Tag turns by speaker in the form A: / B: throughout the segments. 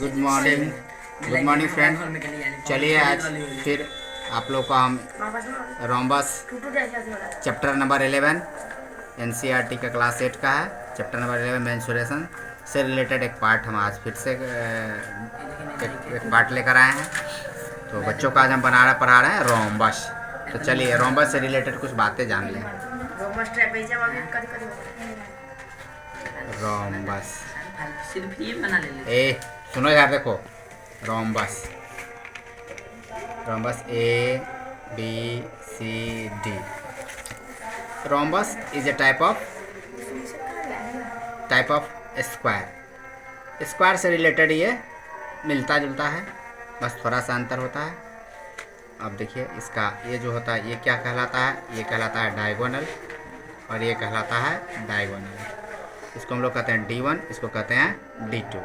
A: Good morning friend. चलिए आज फिर आप लोग को हम रोम्बस चैप्टर नंबर 11 एनसीईआरटी का क्लास 8 का है। चैप्टर नंबर 11 मेंस्ट्रुएशन से रिलेटेड एक पार्ट हम आज फिर से एक पार्ट लेकर आए हैं। तो बच्चों का आज हम पढ़ा रहे हैं रोम्बस। तो चलिए रोम्बस से रिलेटेड कुछ बातें जान लें। रोम्बस ए सुनो यार, देखो rhombus A B C D. Rhombus is a type of square से रिलेटेड ये मिलता जुलता है, बस थोड़ा सा अंतर होता है। अब देखिए इसका ये जो होता है ये क्या कहलाता है, ये कहलाता है डायगोनल और ये कहलाता है डायगोनल। इसको हम लोग कहते हैं D1, इसको कहते हैं D2।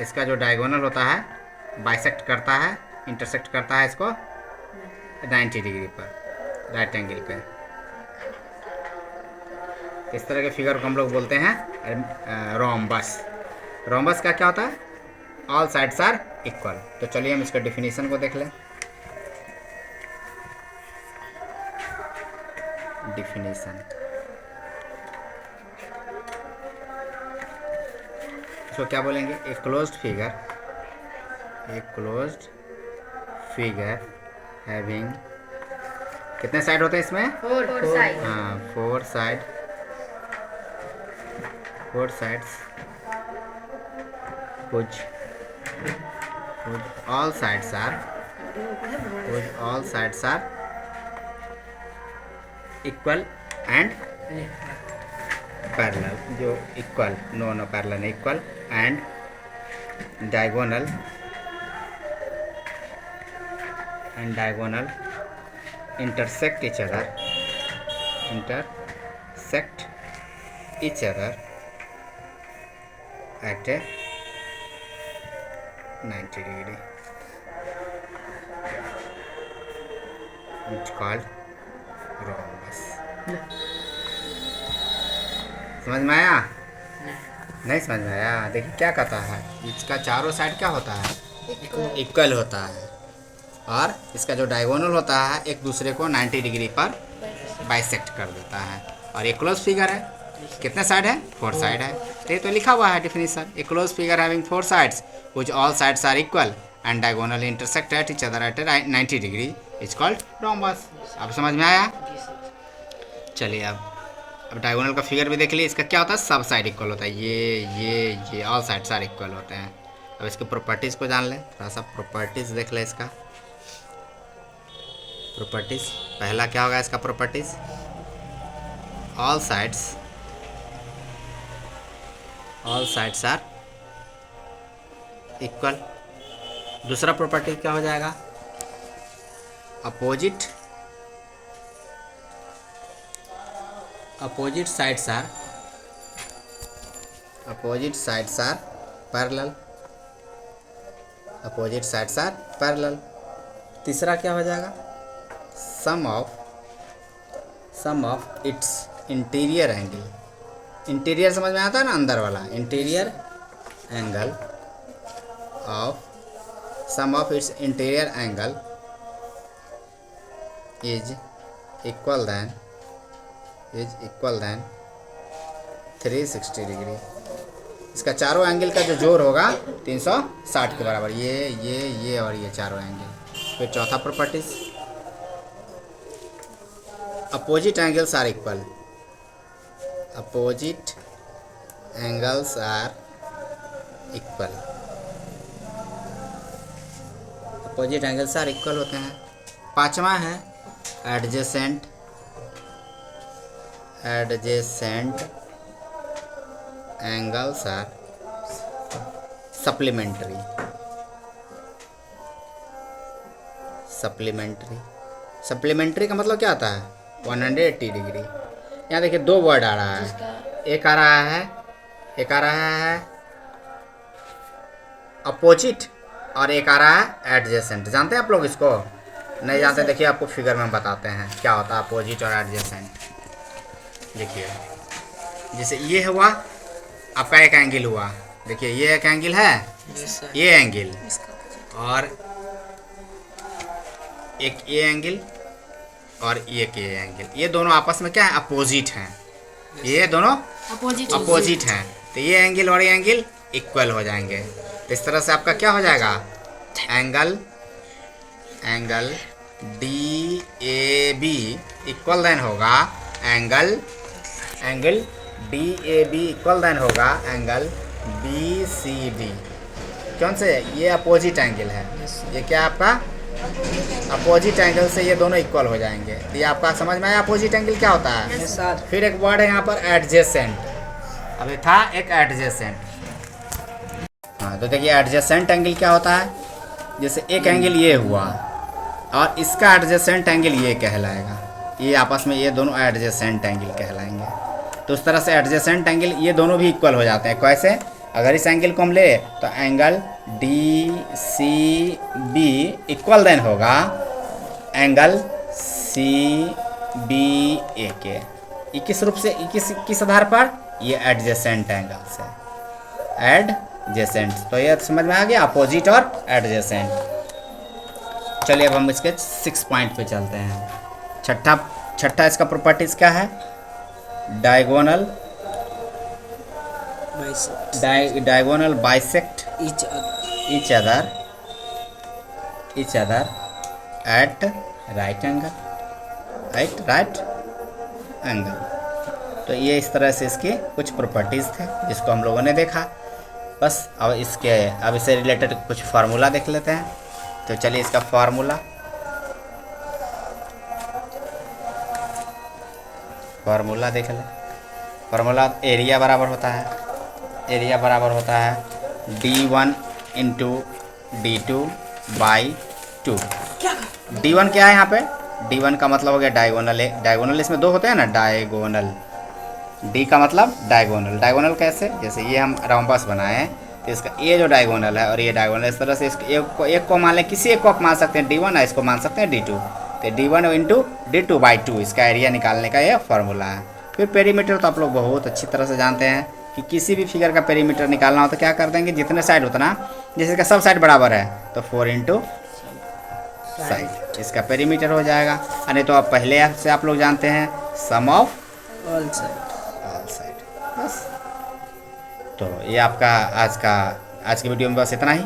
A: इसका जो डायगोनल होता है बाइसेक्ट करता है, इंटरसेक्ट करता है इसको 90 डिग्री पर, राइट एंगल पे। इस तरह के फिगर को हम लोग बोलते हैं रोम्बस। रोम्बस का क्या होता है, ऑल साइड्स आर इक्वल। तो चलिए हम इसका डेफिनेशन को देख लें। डेफिनेशन इसको क्या बोलेंगे, ए क्लोज्ड फिगर हैविंग कितने साइड होते हैं इसमें, four sides which all sides are equal and parallel। जो इक्वल नो पैरेलल नहीं, equal and diagonal intersect each other at a 90 degree। It's called rhombus। समझ में आया? नहीं समझ में आया? देखिए क्या कहता है, इसका चारों साइड क्या होता है, इक्वल होता है, और इसका जो डायगोनल होता है एक दूसरे को 90 डिग्री पर बाइसेक्ट कर देता है। और एक क्लोज फिगर है, कितने साइड है, 4 साइड है। तो लिखा हुआ है definition, A close figure having 4 sides which all sides are equal and diagonally intersect at each other at a 90 degree is called rhombus। अब समझ में आया? चलिए अब डायगोनल का फिगर भी देख लीजिए। इसका क्या होता है, सब साइड इक्वल होता है, ये ऑल साइड्स आर इक्वल होते हैं। अब इसके प्रॉपर्टीज़ को जान लें, थोड़ा सा प्रॉपर्टीज़ देख लें। इसका प्रॉपर्टीज़ पहला क्या होगा, इसका properties all sides are equal. दूसरा प्रॉपर्टी क्या हो जाएगा, अपोजिट साइड्स आर पैरेलल। तीसरा क्या हो जाएगा, sum of its interior angle. Interior समझ में आता है ना, अंदर वाला interior angle of sum of its interior angle is equal than 360 degree. इसका चारों एंगल का जो जोड़ होगा 360 के बराबर, ये और ये चारों एंगल। फिर चौथा properties, opposite angles are equal. Opposite angles are equal होते हैं। पांचवा है adjacent angles are supplementary. Supplementary का मतलब क्या आता है, 180 डिग्री। यहाँ देखिए दो वर्ड आ रहा है, एक आ रहा है अपोजिट और एक आ रहा है एडजेसेंट। जानते हैं आप लोग इसको? नहीं जानते, देखिए आपको फिगर में बताते हैं क्या होता है अपोजिट और एडजेसेंट। देखिए जैसे ये हुआ आपका एक एंगल हुआ, देखिए ये एक एंगल है ये एंगल और एक ये एंगल और एक ये एंगल, ये दोनों आपस में क्या है, अपोजिट हैं। ये दोनों अपोजिट हैं, तो ये एंगल और ये एंगल इक्वल हो जाएंगे। तो इस तरह से आपका क्या हो जाएगा, angle D A B equal then होगा angle D A B equal then होगा एंगल बी सी डी। कौन से, ये अपोजिट एंगल है, ये क्या आपका अपोजिट एंगल से ये दोनों इक्वल हो जाएंगे। तो ये आपका समझ में आया अपोजिट एंगल क्या होता है। फिर एक वर्ड है यहाँ पर एडजेसेंट, अभी था एक एडजेसेंट। हाँ तो देखिए एडजेसेंट एंगल क्या होता है, जैसे एक एंगल ये हुआ और इसका एडजेसेंट एंगल ये कहलाएगा, ये आपस में ये दोनों एडजेसेंट एंगल कहलाएंगे। तो उस तरह से एडजेसेंट एंगल ये दोनों भी इक्वल हो जाते हैं। कैसे, अगर इस एंगल को हम ले तो angle D C B equal then होगा एंगल सी बी ए के। किस रूप से, किस आधार पर, ये एडजेसेंट एंगल से, एडजेसेंट। तो ये समझ में आ गया अपोजिट और एडजेसेंट। चलिए अब हम इसके 6 पॉइंट पे चलते हैं। छठा इसका प्रॉपर्टीज क्या है, diagonal bisect each other at right angle। तो ये इस तरह से इसके कुछ प्रॉपर्टीज़ थे जिसको हम लोगों ने देखा। बस अब इससे रिलेटेड कुछ फार्मूला देख लेते हैं। तो चलिए इसका फार्मूला देख लें। फार्मूला एरिया बराबर होता है D1 into D2 by 2। D1 क्या है यहाँ पे, D1 का मतलब हो गया डायगोनल है। डायगोनल इसमें दो होते हैं ना, डायगोनल। D का मतलब डायगोनल कैसे, जैसे ये हम रोम्बस बनाए हैं तो इसका ये जो डायगोनल है और ये डायगोनल, इस तरह से इसको एक को मान लें, किसी एक को आप मान सकते हैं D1 है, इसको मान सकते हैं D2। तो D1 इंटू D2 बाई 2 इसका एरिया निकालने का ये फार्मूला है। फिर पेरीमीटर तो आप लोग बहुत अच्छी तरह से जानते हैं कि किसी भी फिगर का पेरीमीटर निकालना हो तो क्या कर देंगे, जितने साइड उतना, जैसे इसका सब साइड बराबर है तो 4 इंटू साइड इसका पेरीमीटर हो जाएगा। नहीं तो आप पहले से आप लोग जानते हैं सम ऑफ ऑल साइड। बस तो ये आपका आज की वीडियो में बस इतना ही।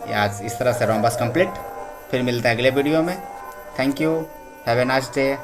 A: ये आज इस तरह से रोम्बस कंप्लीट। फिर मिलते हैं अगले वीडियो में। Thank you, have a nice day.